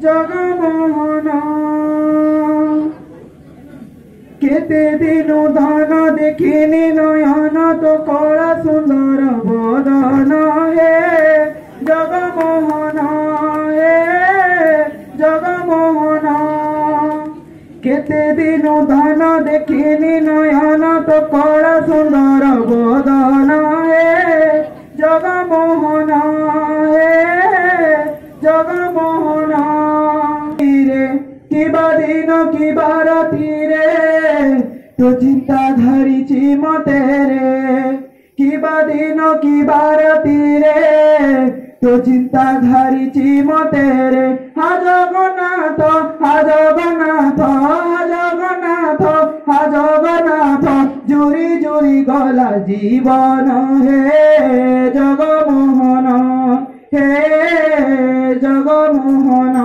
जगमोहन केते दिन धन देखिनी नयन तो कला सुंदर बदन हे जगमोहन जगमोहन केते दिन धन देखिनी नयन तो कला सुंदर बदन हे जगमोहन जगमोहन किबा दिन किबा राती रे तो चिंता धरिची मते रे किबा दिन किबा राती रे तो चिंता धरिची मते रे हा जगन्नाथ हा जगन्नाथ हा जगन्नाथ हा जगन्नाथ जुरी जुरी गला जीवन हे जगमोहन हे जगमोहन।